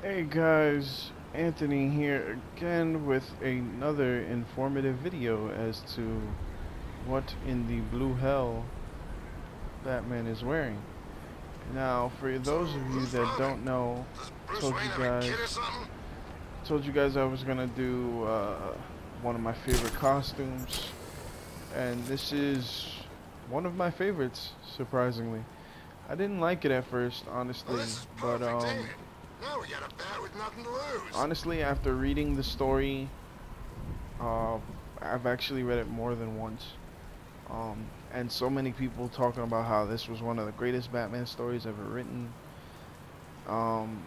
Hey guys, Anthony here again with another informative video as to what in the blue hell Batman is wearing. Now, for those of you Who's that driving? don't know, Bruce told Wayne you have a kid or guys, something? told you guys I was gonna do one of my favorite costumes, and this is one of my favorites, surprisingly. I didn't like it at first, Well, honestly, this is but perfect, ain't it? Now we got a bat with nothing to lose. honestly, after reading the story, Uh, I've actually read it more than once. And so many people talking about how this was one of the greatest Batman stories ever written. Um,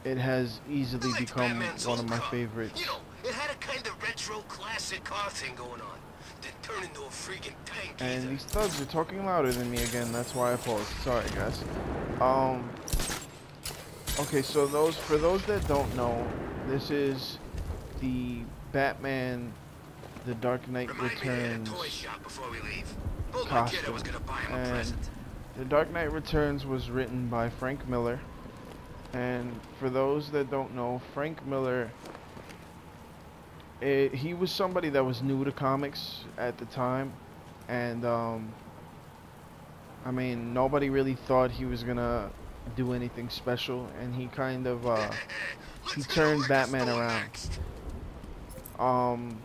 it has I easily liked become Batman's one of old my car. You favorites. know, it had a kind of retro classic car thing going on. Didn't turn into a freaking tank And either. these thugs are talking louder than me again. That's why I paused. Sorry, guys. Um, okay, so for those that don't know, this is the Batman, The Dark Knight Remind me to hit a toy Returns shop before we leave. Told my kid I was costume, gonna buy him a and present. The Dark Knight Returns was written by Frank Miller. And for those that don't know, Frank Miller, he was somebody that was new to comics at the time. And, I mean, nobody really thought he was gonna do anything special. And he kind of, he Let's hit a turned liquor Batman store around. next. Um,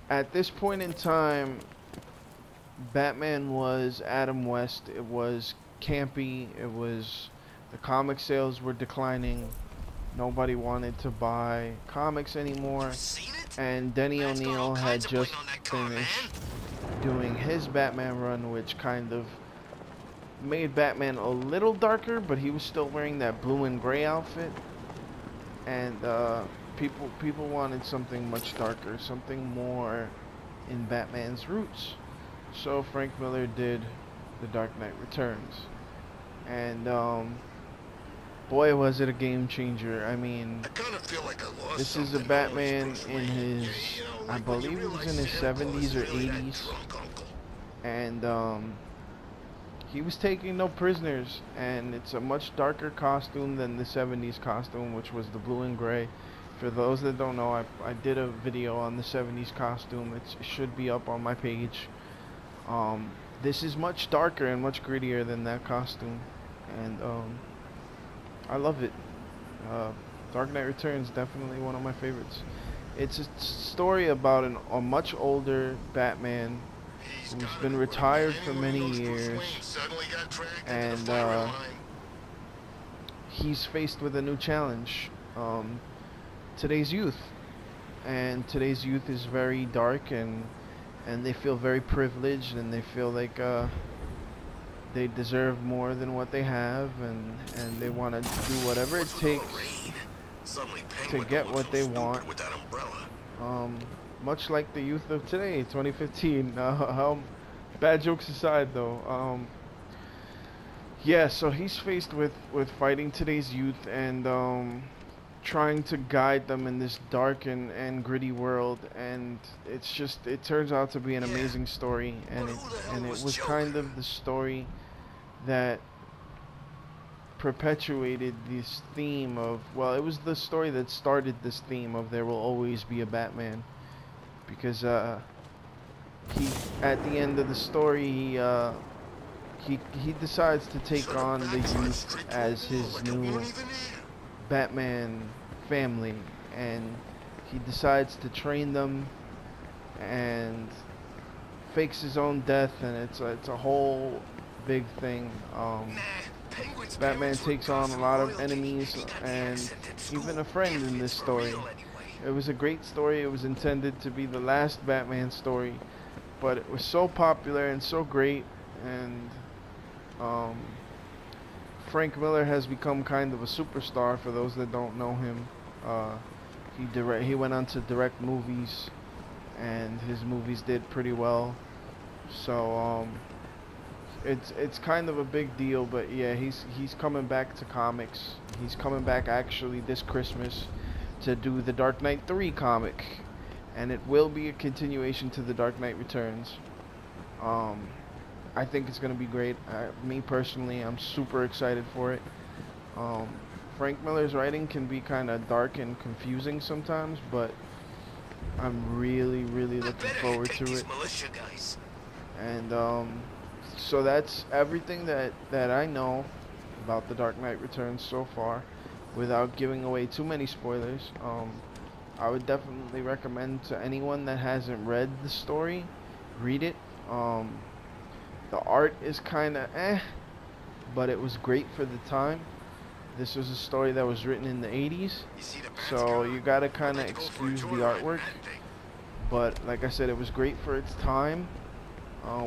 at this point in time, Batman was Adam West. It was campy. It was, the comic sales were declining. Nobody wanted to buy comics You anymore. seen it? And Denny Bat's got all O'Neil had kinds of bling just on that car, man. finished doing his Batman run, which kind of made Batman a little darker, but he was still wearing that blue and gray outfit. And people wanted something much darker, something more in Batman's roots. So Frank Miller did The Dark Knight Returns, and boy was it a game changer. I mean, I kind of feel like I lost this is a something knowing he's Batman Bruce in Wayne. his, You know, I like when you believe it was realize in his Santa Claus 70s is or really that 80s, drunk uncle. and he was taking no prisoners, and it's a much darker costume than the 70s costume, which was the blue and gray. For those that don't know, I did a video on the 70s costume. It should be up on my page. This is much darker and much grittier than that costume, and I love it. Uh, Dark Knight Returns definitely one of my favorites. It's a story about a much older Batman He's who's got been it, but retired for anyone who many knows Bruce years, Wayne suddenly got dragged into the and firing line. he's faced with a new challenge. Today's youth, and today's youth is very dark, and they feel very privileged, and they feel like they deserve more than what they have, and they want to do whatever it What's with all the takes rain? Suddenly to Penguin don't get look what so they want. stupid with that umbrella. Um, Much like the youth of today, 2015. Bad jokes aside, though. Yeah, so he's faced with fighting today's youth and trying to guide them in this dark and gritty world, and it turns out to be an Yeah, amazing story, but who the hell and it was was Joker? kind of the story that perpetuated this theme of, well, it was the story that started this theme of there will always be a Batman, because he, at the end of the story, he decides to take Should have on the bats on a youth street as pole his like it weren't new even here. Batman family, and he decides to train them and fakes his own death, and it's a whole big thing. Nah, Penguin's Batman parents were takes on a Gotham lot of royalty. enemies He got the and accent at even school. a friend If in this it's for story. real anyway. It was a great story. It was intended to be the last Batman story, but it was so popular and so great, and um, Frank Miller has become kind of a superstar for those that don't know him. Uh, he went on to direct movies, and his movies did pretty well. So it's kind of a big deal, but yeah, he's coming back to comics. He's coming back actually this Christmas to do the Dark Knight 3 comic, and it will be a continuation to the Dark Knight Returns. Um, I think it's gonna be great. Me personally, I'm super excited for it. Um, Frank Miller's writing can be kind of dark and confusing sometimes, but I'm really, really I looking better forward take to these it. militia guys. And so that's everything that I know about The Dark Knight Returns so far, without giving away too many spoilers. I would definitely recommend to anyone that hasn't read the story, read it. The art is kind of but it was great for the time. This was a story that was written in the 80s, You see the bats, so Carl? you gotta I'd kind of like to go for a excuse the joyride in artwork. that thing. But like I said, it was great for its time.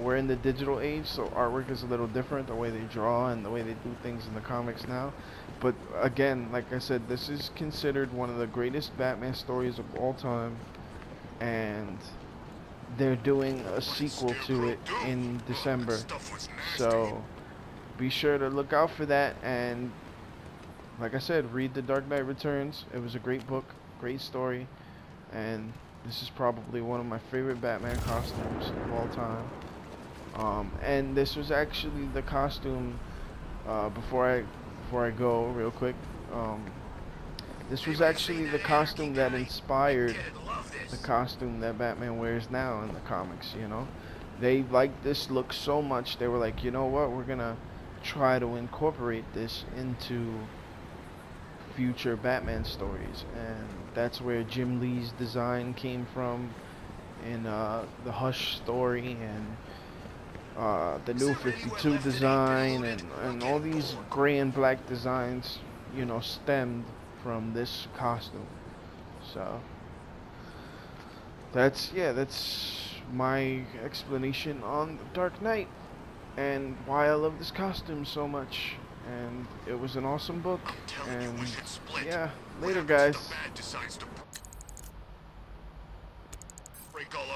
We're in the digital age, so artwork is a little different, the way they draw and the way they do things in the comics now. But again, like I said, this is considered one of the greatest Batman stories of all time, and they're doing a What did sequel to Scarecrow it do? in Oh, that December. stuff was nasty. So be sure to look out for that. And like I said, read The Dark Knight Returns. It was a great book, great story, and this is probably one of my favorite Batman costumes of all time. And this was actually the costume. Before I go real quick, um, this Hey, was what do you say actually the that anarchy costume that guy? inspired That kid'd love the this. costume that Batman wears now in the comics. You know, they liked this look so much they were like, you know what, we're gonna try to incorporate this into future Batman stories, and that's where Jim Lee's design came from in the Hush story, and the Is new there anywhere 52 left that ain't been design, looted? We're and all getting these bored. gray and black designs, you know, stemmed from this costume. So that's my explanation on the Dark Knight and why I love this costume so much. And it was an awesome book. I'm telling you, we And should split. yeah, What later, happens if the guys. bat decides to break all